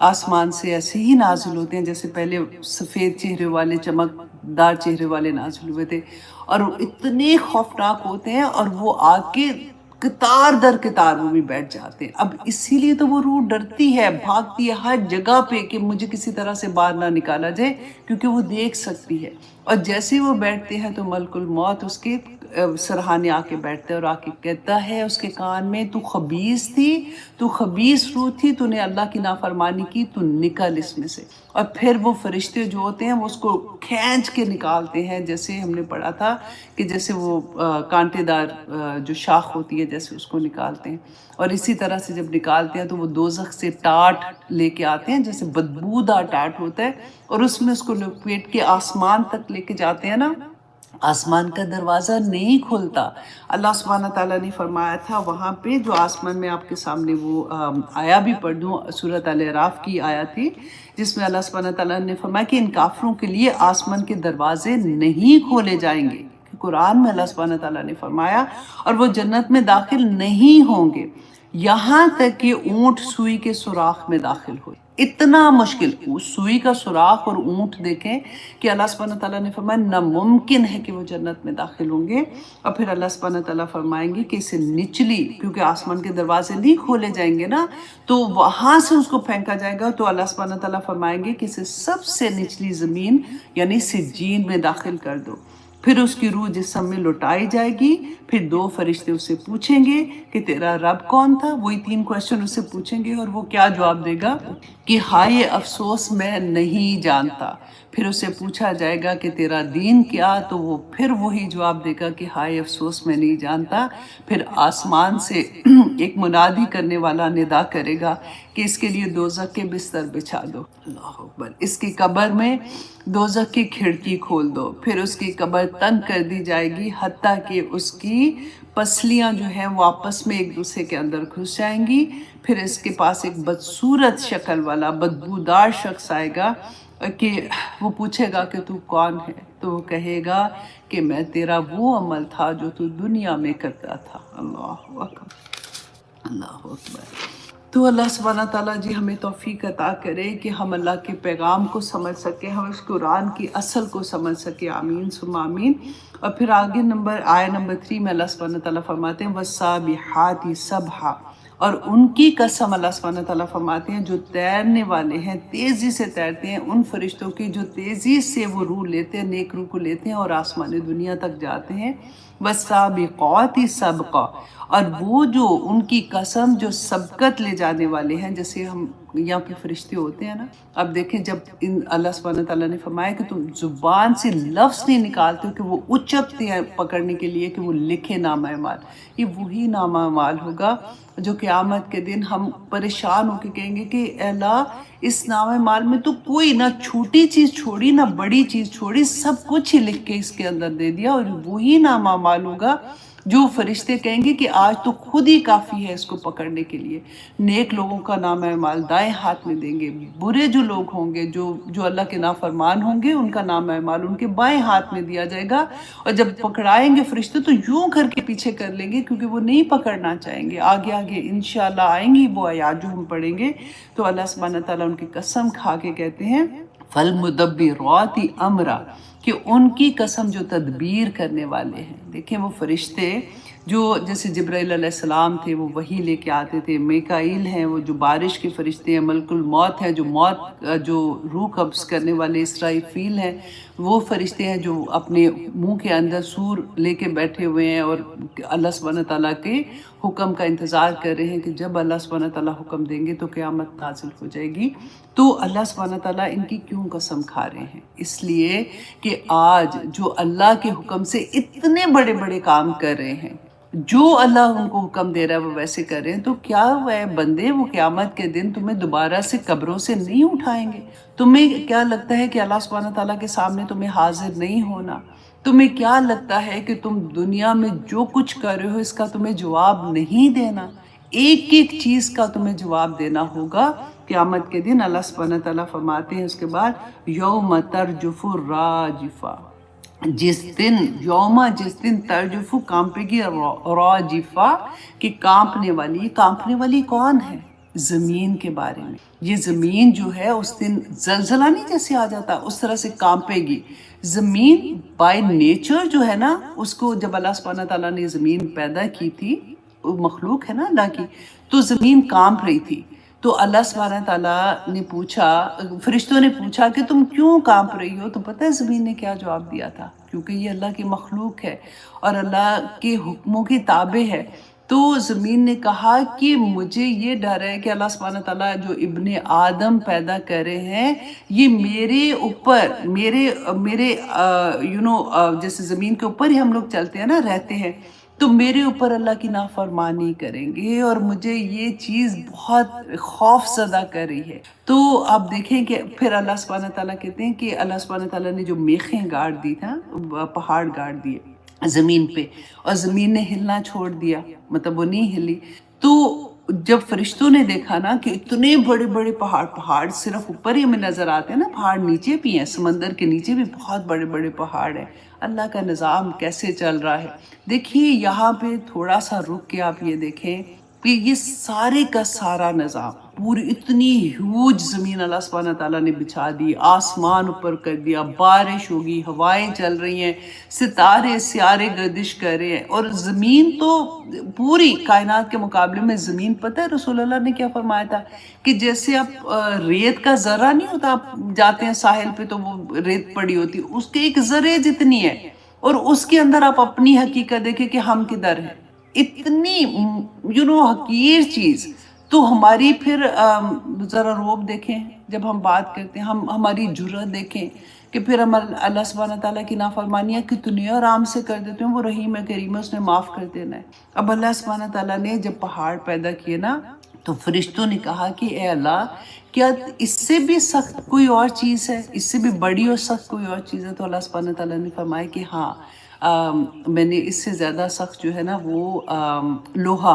آسمان سے ایسے ہی نازل ہوتے ہیں جیسے پہلے سفید چہرے والے، چمکدار چہرے والے نازل ہوئے تھے، اور اتنے خوفناک ہوتے ہیں، اور وہ آ کے قطار در قطار وہ بھی بیٹھ جاتے ہیں. اب اسی لیے تو وہ روح ڈرتی ہے، بھاگتی ہے ہر جگہ پہ کہ مجھے کسی طرح سے باہر نہ نکالا جائے، کیونکہ وہ دیکھ سکتی ہے. اور جیسے وہ بیٹھتے ہیں تو ملک الموت اس کے سرہانے آ کے بیٹھتا ہے اور آ کے کہتا ہے اس کے کان میں، تو خبیث تھی، تو خبیث روح تھی، تو نے اللہ کی نافرمانی کی، تو نکل اس میں سے. اور پھر وہ فرشتے جو ہوتے ہیں وہ اس کو کھینچ کے نکالتے ہیں، جیسے ہم نے پڑھا تھا کہ جیسے وہ کانٹے دار جو شاخ ہوتی ہے جیسے اس کو نکالتے ہیں. اور اسی طرح سے جب نکالتے ہیں تو وہ دوزخ سے ٹاٹ لے کے آتے ہیں، جیسے بدبودار ٹاٹ ہوتا ہے، اور اس میں اس کو لپیٹ کے آسمان تک لے کے جاتے ہیں نا. آسمان کا دروازہ نہیں کھلتا. اللہ سبحانہ تعالیٰ نے فرمایا تھا وہاں پہ، جو آسمان میں آپ کے سامنے وہ آیا بھی پڑھ دوں، سورۃ الاعراف کی آیت تھی جس میں اللہ سبحانہ تعالیٰ نے فرمایا کہ ان کافروں کے لیے آسمان کے دروازے نہیں کھولے جائیں گے. قرآن میں اللہ سبحانہ تعالیٰ نے فرمایا، اور وہ جنت میں داخل نہیں ہوں گے یہاں تک کہ اونٹ سوئی کے سوراخ میں داخل ہوئے. اتنا مشکل، سوئی کا سوراخ اور اونٹ دیکھیں کہ اللہ سبحانہ تعالیٰ نے فرمایا ناممکن ہے کہ وہ جنت میں داخل ہوں گے. اور پھر اللہ سبحانہ تعالیٰ فرمائیں گے کہ اسے نچلی، کیونکہ آسمان کے دروازے نہیں کھولے جائیں گے نا، تو وہاں سے اس کو پھینکا جائے گا. تو اللہ سبحانہ تعالیٰ فرمائیں گے کہ اسے سب سے نچلی زمین یعنی سجین میں داخل کر دو. پھر اس کی روح جسم میں لوٹائی جائے گی. پھر 2 فرشتے اسے پوچھیں گے کہ تیرا رب کون تھا. وہی 3 کوشچن اسے پوچھیں گے اور وہ کیا جواب دے گا کہ ہائے افسوس میں نہیں جانتا. پھر اسے پوچھا جائے گا کہ تیرا دین کیا، تو وہ پھر وہی جواب دے گا کہ ہائے افسوس میں نہیں جانتا. پھر آسمان سے ایک منادی کرنے والا ندا کرے گا کہ اس کے لیے دوزخ کے بستر بچھا دو. اللہ اکبر. اس کی قبر میں دوزخ کی کھڑکی کھول دو. پھر اس کی قبر تنگ کر دی جائے گی حتیٰ کہ اس کی پسلیاں جو ہیں وہ آپس میں ایک دوسرے کے اندر گھس جائیں گی. پھر اس کے پاس ایک بدصورت شکل والا بدبودار شخص آئے گا کہ وہ پوچھے گا کہ تو کون ہے. تو وہ کہے گا کہ میں تیرا وہ عمل تھا جو تو دنیا میں کرتا تھا. اللہ اکبر، اللہ اکبر. تو اللہ سبحانہ تعالیٰ جی ہمیں توفیق عطا کرے کہ ہم اللہ کے پیغام کو سمجھ سکیں، ہم اس قرآن کی اصل کو سمجھ سکیں. آمین ثم آمین. اور پھر آگے آیت نمبر 3 میں اللہ سبحانہ تعالیٰ فرماتے ہیں وَالسَّابِحَاتِ سَبْحًا، اور ان کی قسم اللہ سبحانہ تعالیٰ فرماتے ہیں جو تیرنے والے ہیں، تیزی سے تیرتے ہیں، ان فرشتوں کی جو تیزی سے وہ روح لیتے ہیں، نیک روح کو لیتے ہیں اور آسمان دنیا تک جاتے ہیں. وَالسَّابِقَاتِ سَبْقًا، اور وہ جو ان کی قسم جو سبقت لے جانے والے ہیں، جیسے ہم یہاں پہ فرشتے ہوتے ہیں نا. اب دیکھیں جب اللہ سبحانہ تعالیٰ نے فرمایا کہ تم زبان سے لفظ نہیں نکالتے ہو کہ وہ اچکتے ہیں پکڑنے کے لیے کہ وہ لکھے نامہ اعمال. یہ وہی نامہ اعمال ہوگا جو قیامت کے دن ہم پریشان ہو کے کہیں گے کہ اے اللہ اس نامہ اعمال میں تو کوئی نہ چھوٹی چیز چھوڑی نہ بڑی چیز چھوڑی، سب کچھ ہی لکھ کے اس کے اندر دے دیا. اور وہی نامہ اعمال ہوگا جو فرشتے کہیں گے کہ آج تو خود ہی کافی ہے اس کو پکڑنے کے لیے. نیک لوگوں کا نامہ اعمال دائیں ہاتھ میں دیں گے، برے جو لوگ ہوں گے جو اللہ کے نافرمان ہوں گے ان کا نامہ اعمال ان کے بائیں ہاتھ میں دیا جائے گا. اور جب پکڑائیں گے فرشتے تو یوں کر کے پیچھے کر لیں گے کیونکہ وہ نہیں پکڑنا چاہیں گے. آگے آگے انشاءاللہ آئیں گی وہ آیات جو ہم پڑھیں گے. تو اللہ سبحانہ تعالیٰ ان کی قسم کھا کے کہتے ہیں فَالْمُدَبِّرَاتِ أَمْرًا، کہ ان کی قسم جو تدبیر کرنے والے ہیں. دیکھیں وہ فرشتے جو جیسے جبرائیل علیہ السلام تھے وہ وحی لے کے آتے تھے، میکائیل ہیں وہ جو بارش کے فرشتے ہیں، ملک الموت ہے جو روح قبض کرنے والے، اسرائیل ہیں وہ فرشتے ہیں جو اپنے منہ کے اندر سور لے کے بیٹھے ہوئے ہیں اور اللہ سبحانہ تعالیٰ کے حکم کا انتظار کر رہے ہیں کہ جب اللہ سبحانہ تعالیٰ حکم دیں گے تو قیامت نازل ہو جائے گی. تو اللہ سبحانہ تعالیٰ ان کی کیوں قسم کھا رہے ہیں؟ اس لیے کہ آج جو اللہ کے حکم سے اتنے بڑے بڑے کام کر رہے ہیں، جو اللہ ان کو حکم دے رہا ہے وہ ویسے کر رہے ہیں، تو کیا وہ بندے وہ قیامت کے دن تمہیں دوبارہ سے قبروں سے نہیں اٹھائیں گے؟ تمہیں کیا لگتا ہے کہ اللہ سبحانہ تعالیٰ کے سامنے تمہیں حاضر نہیں ہونا؟ تمہیں کیا لگتا ہے کہ تم دنیا میں جو کچھ کر رہے ہو اس کا تمہیں جواب نہیں دینا؟ ایک ایک چیز کا تمہیں جواب دینا ہوگا قیامت کے دن. اللہ سبحانہ تعالیٰ فرماتے ہیں اس کے بعد یوم ترجف الراجفہ، جس دن ترجف کانپے گی، راجفہ کہ کانپنے والی. کانپنے والی کون ہے؟ زمین کے بارے میں. یہ زمین جو ہے اس دن زلزلہ نہیں جیسے آ جاتا اس طرح سے کانپے گی. زمین بائی نیچر جو ہے نا، اس کو جب اللہ سبحانہ تعالیٰ نے زمین پیدا کی تھی، مخلوق ہے نا اللہ کی، تو زمین کانپ رہی تھی. تو اللہ سبحانہ تعالیٰ نے پوچھا، فرشتوں نے پوچھا کہ تم کیوں کانپ رہی ہو؟ تو پتہ ہے زمین نے کیا جواب دیا تھا؟ کیونکہ یہ اللہ کی مخلوق ہے اور اللہ کے حکموں کی تابع ہے. تو زمین نے کہا کہ مجھے یہ ڈر ہے کہ اللہ سبحانہ تعالیٰ جو ابن آدم پیدا کر رہے ہیں یہ میرے اوپر میرے جیسے زمین کے اوپر ہی ہم لوگ چلتے ہیں نا، رہتے ہیں، تو میرے اوپر اللہ کی نافرمانی کریں گے اور مجھے یہ چیز بہت خوف زدہ کر رہی ہے. تو آپ دیکھیں کہ پھر اللہ سبحانہ تعالیٰ کہتے ہیں کہ اللہ سبحانہ تعالیٰ نے جو میخیں گاڑ دی تھا، پہاڑ گاڑ دیے زمین پہ، اور زمین نے ہلنا چھوڑ دیا، مطلب وہ نہیں ہلی. تو جب فرشتوں نے دیکھا نا کہ اتنے بڑے بڑے پہاڑ صرف اوپر ہی ہمیں نظر آتے ہیں نا، پہاڑ نیچے بھی ہیں، سمندر کے نیچے بھی بہت بڑے بڑے پہاڑ ہیں. اللہ کا نظام کیسے چل رہا ہے. دیکھیے یہاں پہ تھوڑا سا رک کے آپ یہ دیکھیں کہ یہ سارے کا سارا نظام، پوری اتنی ہیوج زمین اللہ سبحانہ تعالیٰ نے بچھا دی، آسمان اوپر کر دیا، بارش ہوگی، ہوائیں چل رہی ہیں، ستارے سیارے گردش کر رہے ہیں. اور زمین تو پوری کائنات کے مقابلے میں زمین، پتہ ہے رسول اللہ نے کیا فرمایا تھا کہ جیسے آپ ریت کا ذرہ نہیں ہوتا، آپ جاتے ہیں ساحل پہ تو وہ ریت پڑی ہوتی، اس کے ایک ذرے جتنی ہے، اور اس کے اندر آپ اپنی حقیقت دیکھیں کہ ہم کدھر ہیں. اتنی حقیر چیز. تو ہماری پھر ذرا روب دیکھیں جب ہم بات کرتے ہیں، ہماری جرأت دیکھیں کہ پھر ہم اللہ سبحانہ تعالیٰ کی نافرمانیاں کتنی آرام سے کر دیتے ہیں. وہ رحیم ہے، کریم ہے، اس نے معاف کر دینا ہے. اب اللہ سبحانہ تعالیٰ نے جب پہاڑ پیدا کیے نا، تو فرشتوں نے کہا کہ اے اللہ، کیا اس سے بھی سخت کوئی اور چیز ہے، اس سے بھی بڑی اور سخت کوئی اور چیز ہے؟ تو اللہ سبحانہ تعالیٰ نے فرمایا کہ ہاں، میں نے اس سے زیادہ سخت جو ہے نا وہ لوہا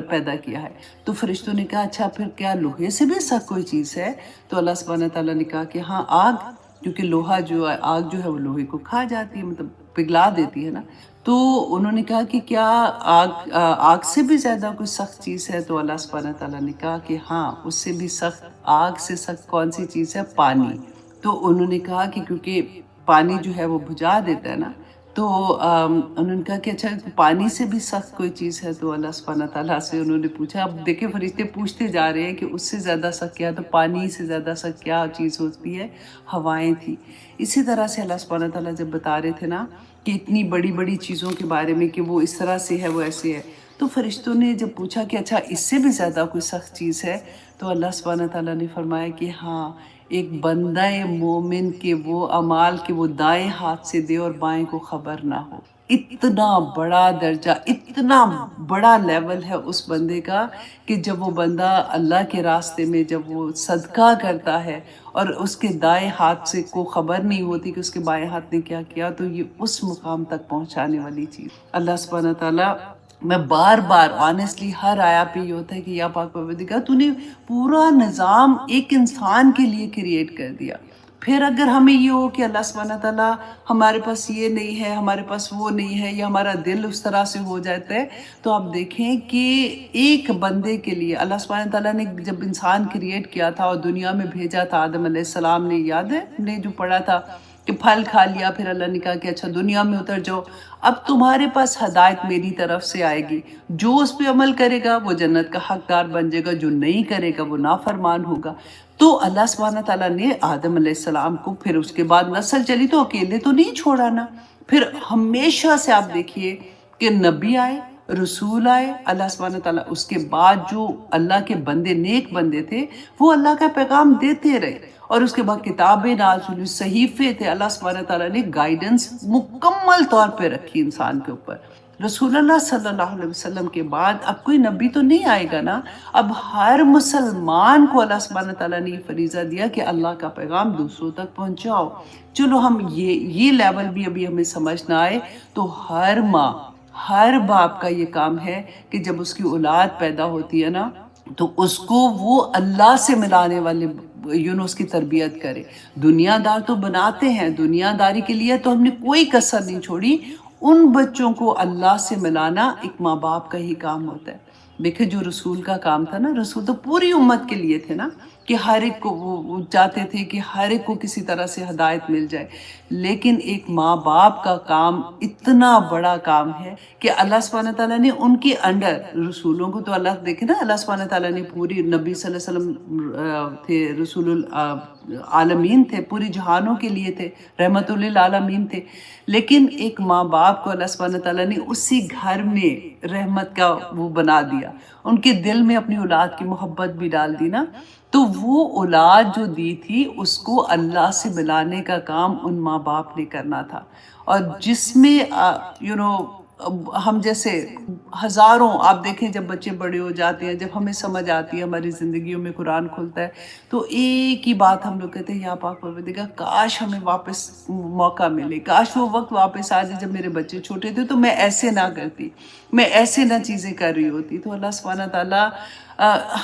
پیدا کیا ہے. تو فرشتوں نے کہا اچھا پھر کیا لوہے سے بھی سخت کوئی چیز ہے؟ تو اللہ سبحانہ تعالیٰ نے کہا کہ ہاں، آگ. کیونکہ لوہا آگ جو ہے وہ لوہے کو کھا جاتی ہے، مطلب پگھلا دیتی ہے نا. تو انہوں نے کہا کہ کیا آگ سے بھی زیادہ کوئی سخت چیز ہے؟ تو اللہ سبحانہ تعالیٰ نے کہا کہ ہاں، اس سے بھی سخت، آگ سے سخت کون سی چیز ہے؟ پانی. تو انہوں نے کہا کہ کیونکہ پانی جو ہے وہ بجھا دیتا ہے نا، تو انہوں نے کہا کہ اچھا پانی سے بھی سخت کوئی چیز ہے؟ تو اللہ سبحانہ تعالیٰ سے انہوں نے پوچھا. اب دیکھیں فرشتے پوچھتے جا رہے ہیں کہ اس سے زیادہ سخت کیا؟ تو پانی سے زیادہ سخت کیا چیز ہوتی ہے؟ ہوائیں تھی. اسی طرح سے اللہ سبحانہ تعالیٰ جب بتا رہے تھے نا کہ اتنی بڑی بڑی چیزوں کے بارے میں کہ وہ اس طرح سے ہے، وہ ایسے ہے، تو فرشتوں نے جب پوچھا کہ اچھا اس سے بھی زیادہ کوئی سخت چیز ہے؟ تو اللہ سبحانہ تعالیٰ نے فرمایا کہ ہاں، ایک بندہ مومن کے وہ اعمال کے وہ دائیں ہاتھ سے دے اور بائیں کو خبر نہ ہو. اتنا بڑا درجہ، اتنا بڑا لیول ہے اس بندے کا کہ جب وہ بندہ اللہ کے راستے میں جب وہ صدقہ کرتا ہے اور اس کے دائیں ہاتھ سے کو خبر نہیں ہوتی کہ اس کے بائیں ہاتھ نے کیا کیا، تو یہ اس مقام تک پہنچانے والی چیز. اللہ سبحانہ تعالیٰ، میں بار بار آنیسٹلی ہر آیا پہ یہ ہوتا ہے کہ یا پاک پروردگار، تو نے پورا نظام ایک انسان کے لیے کریٹ کر دیا. پھر اگر ہمیں یہ ہو کہ اللہ سبحانہ تعالیٰ ہمارے پاس یہ نہیں ہے، ہمارے پاس وہ نہیں ہے، یا ہمارا دل اس طرح سے ہو جاتا ہے، تو آپ دیکھیں کہ ایک بندے کے لیے اللہ سبحانہ تعالیٰ نے جب انسان کریٹ کیا تھا اور دنیا میں بھیجا تھا، آدم علیہ السلام نے، یاد ہے ہم نے جو پڑھا تھا کہ پھل کھا لیا، پھر اللہ نے کہا کہ اچھا دنیا میں اتر جاؤ، اب تمہارے پاس ہدایت میری طرف سے آئے گی، جو اس پہ عمل کرے گا وہ جنت کا حقدار بن جائے گا، جو نہیں کرے گا وہ نافرمان ہوگا. تو اللہ سبحانہ تعالیٰ نے آدم علیہ السلام کو، پھر اس کے بعد نسل چلی تو اکیلے تو نہیں چھوڑا نا، پھر ہمیشہ سے آپ دیکھیے کہ نبی آئے، رسول آئے، اللہ سبحانہ تعالیٰ اس کے بعد جو اللہ کے بندے، نیک بندے تھے، وہ اللہ کا پیغام دیتے رہے، اور اس کے بعد کتابیں نازل ہوئی، صحیفے تھے. اللہ سبحانہ تعالیٰ نے گائیڈنس مکمل طور پہ رکھی انسان کے اوپر. رسول اللہ صلی اللہ علیہ وسلم کے بعد اب کوئی نبی تو نہیں آئے گا نا. اب ہر مسلمان کو اللہ سبحانہ تعالیٰ نے یہ فریضہ دیا کہ اللہ کا پیغام دوسروں تک پہنچاؤ. چلو ہم یہ لیول بھی ابھی ہمیں سمجھ نہ آئے تو ہر ماں، ہر باپ کا یہ کام ہے کہ جب اس کی اولاد پیدا ہوتی ہے نا، تو اس کو وہ اللہ سے ملانے والے اس کی تربیت کرے. دنیا دار تو بناتے ہیں، دنیا داری کے لیے تو ہم نے کوئی کسر نہیں چھوڑی. ان بچوں کو اللہ سے ملانا ایک ماں باپ کا ہی کام ہوتا ہے. دیکھیں جو رسول کا کام تھا نا، رسول تو پوری امت کے لیے تھے نا، کہ ہر ایک کو وہ چاہتے تھے کہ ہر ایک کو کسی طرح سے ہدایت مل جائے. لیکن ایک ماں باپ کا کام اتنا بڑا کام ہے کہ اللہ سبحانہ تعالیٰ نے ان کے انڈر رسولوں کو، تو اللہ دیکھیں نا، اللہ سبحانہ تعالیٰ نے پوری نبی صلی اللہ علیہ وسلم تھے، رسول العالمین تھے، پوری جہانوں کے لیے تھے، رحمت للعالمین تھے. لیکن ایک ماں باپ کو اللہ سبحانہ تعالیٰ نے اسی گھر میں رحمت کا وہ بنا دیا، ان کے دل میں اپنی اولاد کی محبت بھی ڈال دی نا. تو وہ اولاد جو دی تھی اس کو اللہ سے ملانے کا کام ان ماں باپ نے کرنا تھا. اور جس میں ہم جیسے ہزاروں، آپ دیکھیں جب بچے بڑے ہو جاتے ہیں، جب ہمیں سمجھ آتی ہے، ہماری زندگیوں میں قرآن کھلتا ہے، تو ایک ہی بات ہم لوگ کہتے ہیں، یا پاک پروردگار کاش ہمیں واپس موقع ملے، کاش وہ وقت واپس آ جائے جب میرے بچے چھوٹے تھے تو میں ایسے نہ کرتی، میں ایسے نہ چیزیں کر رہی ہوتی. تو اللہ سبحانہ تعالیٰ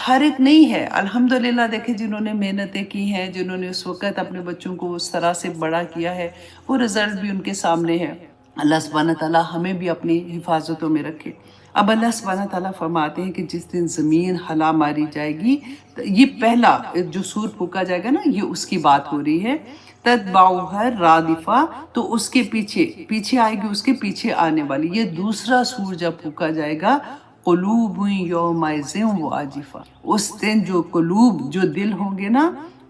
ہر ایک نہیں ہے، الحمدللہ. دیکھیں جنہوں نے محنتیں کی ہیں، جنہوں نے اس وقت اپنے بچوں کو اس طرح سے بڑا کیا ہے، وہ رزلٹ بھی ان کے سامنے ہے. اللہ سبحانہ تعالیٰ ہمیں بھی اپنی حفاظتوں میں رکھے. اب اللہ سبحانہ تعالیٰ فرماتے ہیں کہ جس دن زمین ہلا ماری جائے گی، یہ پہلا جو سور پھونکا جائے گا نا، یہ اس کی بات ہو رہی ہے. تتبعها الرادفہ، تو اس کے پیچھے آئے گی، اس کے پیچھے آنے والی. یہ دوسرا سور جب پھونکا جائے گا، قلوب یومئذ واجفہ، اس دن جو قلوب، جو دل ہوں گے نا،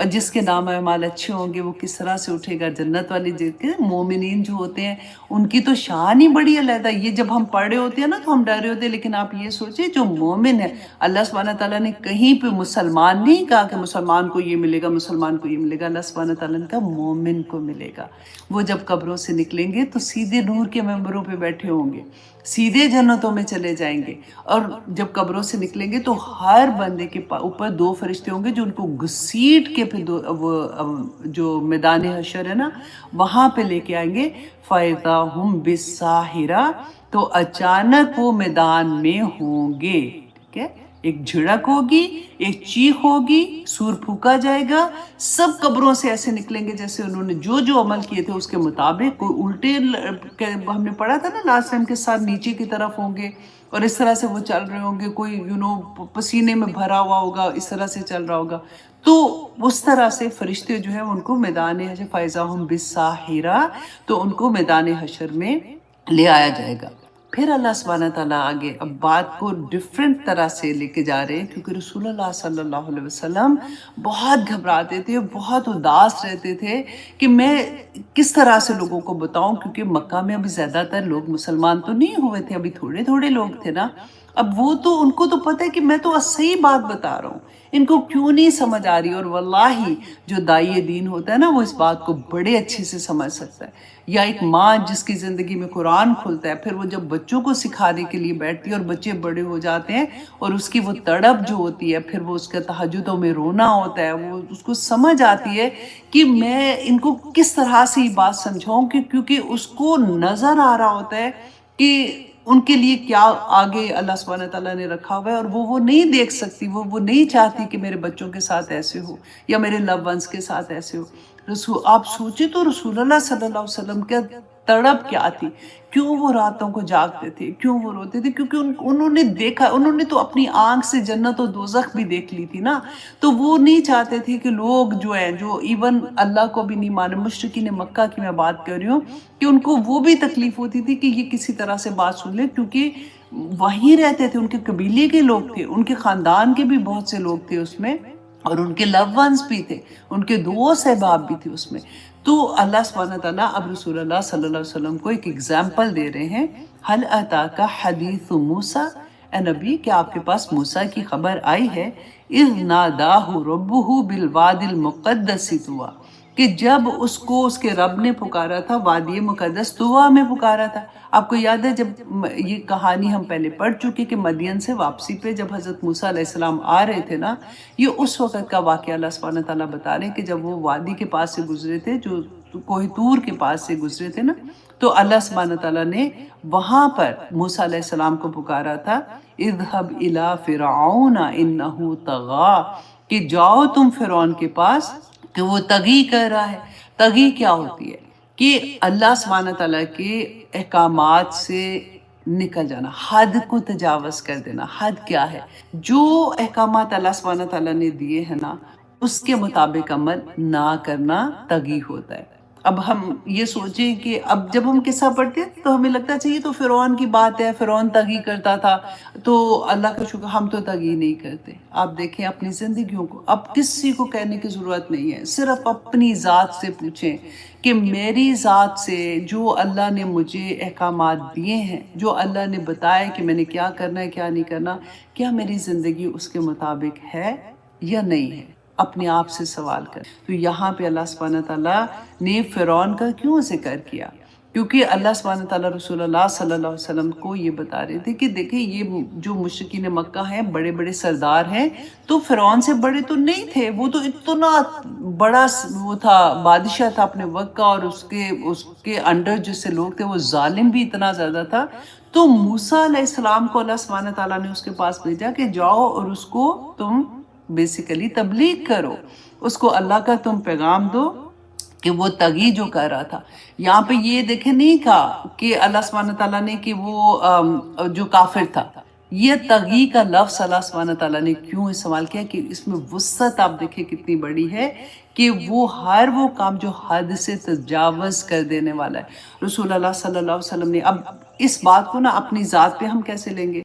اور جس کے نام اعمال اچھے ہوں گے وہ کس طرح سے اٹھے گا جنت والی جگہ۔ مومنین جو ہوتے ہیں ان کی تو شان ہی بڑی علیحدہ، یہ جب ہم پڑھ رہے ہوتے ہیں نا تو ہم ڈر رہے ہوتے ہیں، لیکن آپ یہ سوچیں جو مومن ہے، اللہ سبحانہ تعالیٰ نے کہیں پہ مسلمان نہیں کہا کہ مسلمان کو یہ ملے گا، مسلمان کو یہ ملے گا، اللہ سبحانہ تعالیٰ نے کہا مومن کو ملے گا۔ وہ جب قبروں سے نکلیں گے تو سیدھے نور کے ممبروں پہ بیٹھے ہوں گے، سیدھے جنتوں میں چلے جائیں گے، اور جب قبروں سے نکلیں گے تو ہر بندے کے اوپر دو فرشتے ہوں گے جو ان کو گھسیٹ کے پھر وہ جو میدان حشر ہے نا وہاں پہ لے کے آئیں گے۔ فَإِذَا هُمْ بِالسَّاهِرَةِ، تو اچانک وہ میدان میں ہوں گے، ٹھیک ہے، ایک جھڑک ہوگی، ایک چیخ ہوگی، سور پھونکا جائے گا، سب قبروں سے ایسے نکلیں گے جیسے انہوں نے جو جو عمل کیے تھے اس کے مطابق۔ کوئی الٹے ہم نے پڑھا تھا نا لاسٹ ٹائم کے ساتھ نیچے کی طرف ہوں گے اور اس طرح سے وہ چل رہے ہوں گے، کوئی پسینے میں بھرا ہوا ہوگا، اس طرح سے چل رہا ہوگا، تو اس طرح سے فرشتے جو ہیں ان کو میدان حشر فَإِذَا هُمْ بِالسَّاهِرَةِ، تو ان کو میدان حشر میں لے آیا جائے گا۔ پھر اللہ سبحانہ تعالیٰ آگے اب بات کو ڈیفرنٹ طرح سے لے کے جا رہے ہیں، کیونکہ رسول اللہ صلی اللہ علیہ وسلم بہت گھبراتے تھے، بہت اداس رہتے تھے کہ میں کس طرح سے لوگوں کو بتاؤں، کیونکہ مکہ میں ابھی زیادہ تر لوگ مسلمان تو نہیں ہوئے تھے، ابھی تھوڑے تھوڑے لوگ تھے نا۔ اب وہ تو ان کو تو پتہ ہے کہ میں تو صحیح بات بتا رہا ہوں، ان کو کیوں نہیں سمجھ آ رہی۔ اور واللہ جو داعی دین ہوتا ہے نا وہ اس بات کو بڑے اچھے سے سمجھ سکتا ہے، یا ایک ماں جس کی زندگی میں قرآن کھلتا ہے، پھر وہ جب بچوں کو سکھانے کے لیے بیٹھتی ہے اور بچے بڑے ہو جاتے ہیں اور اس کی وہ تڑپ جو ہوتی ہے، پھر وہ اس کا تہجدوں میں رونا ہوتا ہے، وہ اس کو سمجھ آتی ہے کہ میں ان کو کس طرح سے یہ بات سمجھاؤں، کیونکہ اس کو نظر آ رہا ہوتا ہے کہ ان کے لیے کیا آگے اللہ سبحانہ تعالیٰ نے رکھا ہوا ہے، اور وہ نہیں دیکھ سکتی، وہ نہیں چاہتی کہ میرے بچوں کے ساتھ ایسے ہو یا میرے لو ونس کے ساتھ ایسے ہو۔ آپ سوچیں تو رسول اللہ صلی اللہ علیہ وسلم کا تڑپ کیا تھی، کیوں وہ راتوں کو جاگتے تھے، کیوں وہ روتے تھے، کیونکہ انہوں نے دیکھا، انہوں نے تو اپنی آنکھ سے جنت و دوزخ بھی دیکھ لی تھی نا، تو وہ نہیں چاہتے تھے کہ لوگ جو ہیں جو ایون اللہ کو بھی نہیں مانے، مشرکین مکہ کی میں بات کر رہی ہوں، کہ ان کو وہ بھی تکلیف ہوتی تھی کہ یہ کسی طرح سے بات سن لے، کیونکہ وہیں رہتے تھے، ان کے قبیلے کے لوگ تھے، ان کے خاندان کے بھی بہت سے لوگ تھے اس میں، اور ان کے لو ونس بھی تھے، ان کے دوست احباب بھی تھے اس میں۔ تو اللہ سبحانہ تعالیٰ اب رسول اللہ صلی اللہ علیہ وسلم کو ایک اگزامپل دے رہے ہیں، حل اتاک حدیث موسیٰ، اے نبی کیا آپ کے پاس موسیٰ کی خبر آئی ہے، اذ ناداہ ربہ بالوادی المقدس طویٰ، کہ جب اس کو اس کے رب نے پکارا تھا وادی مقدس طویٰ میں پکارا تھا۔ آپ کو یاد ہے جب یہ کہانی ہم پہلے پڑھ چکے کہ مدین سے واپسی پہ جب حضرت موسیٰ علیہ السلام آ رہے تھے نا، یہ اس وقت کا واقعہ اللہ سبحانہ تعالیٰ بتا رہے ہیں کہ جب وہ وادی کے پاس سے گزرے تھے، جو کوہ طور کے پاس سے گزرے تھے نا، تو اللہ سبحانہ تعالیٰ نے وہاں پر موسیٰ علیہ السلام کو پکارا تھا، اذهب الى فرعون انه طغى، کہ جاؤ تم فرعون کے پاس کہ وہ طغی کر رہا ہے۔ طغی کیا ہوتی ہے کہ اللہ سبحانہ تعالیٰ کے احکامات سے نکل جانا، حد کو تجاوز کر دینا۔ حد کیا ہے؟ جو احکامات اللہ سبحانہ تعالیٰ نے دیے ہیں نا اس کے مطابق عمل نہ کرنا طغی ہوتا ہے۔ اب ہم یہ سوچیں کہ اب جب ہم قصہ پڑھتے ہیں تو ہمیں لگتا ہے چاہیے تو فرعون کی بات ہے، فرعون طغی کرتا تھا تو اللہ کا شکر ہم تو طغی نہیں کرتے۔ آپ دیکھیں اپنی زندگیوں کو، اب کسی کو کہنے کی ضرورت نہیں ہے، صرف اپنی ذات سے پوچھیں کہ میری ذات سے جو اللہ نے مجھے احکامات دیے ہیں، جو اللہ نے بتایا کہ میں نے کیا کرنا ہے کیا نہیں کرنا، کیا میری زندگی اس کے مطابق ہے یا نہیں ہے؟ اپنے آپ سے سوال کر۔ تو یہاں پہ اللہ سبحانہ تعالیٰ نے فرعون کا کیوں ذکر کیا؟ کیونکہ اللہ سبحانہ تعالیٰ رسول اللہ صلی اللہ علیہ وسلم کو یہ بتا رہے تھے کہ دیکھیں یہ جو مشرکین مکہ ہیں بڑے بڑے سردار ہیں، تو فرعون سے بڑے تو نہیں تھے، وہ تو اتنا بڑا وہ تھا، بادشاہ تھا اپنے وقت کا، اور اس کے انڈر جس سے لوگ تھے وہ ظالم بھی اتنا زیادہ تھا۔ تو موسیٰ علیہ السلام کو اللہ سبحانہ تعالیٰ نے اس کے پاس بھیجا کہ جاؤ اور اس کو تم بیسیکلی تبلیغ کرو، اس کو اللہ کا تم پیغام دو کہ وہ طغی جو کر رہا تھا۔ یہاں پہ یہ دیکھیں نہیں کہا کہ اللہ سبحانہ تعالیٰ نے کہ وہ جو کافر تھا، یہ طغی کا لفظ اللہ سبحانہ تعالیٰ نے کیوں استعمال کیا کہ اس میں وسعت آپ دیکھیں کتنی بڑی ہے کہ وہ ہر وہ کام جو حد سے تجاوز کر دینے والا ہے۔ رسول اللہ صلی اللہ علیہ وسلم نے اب اس بات کو نا اپنی ذات پہ ہم کیسے لیں گے؟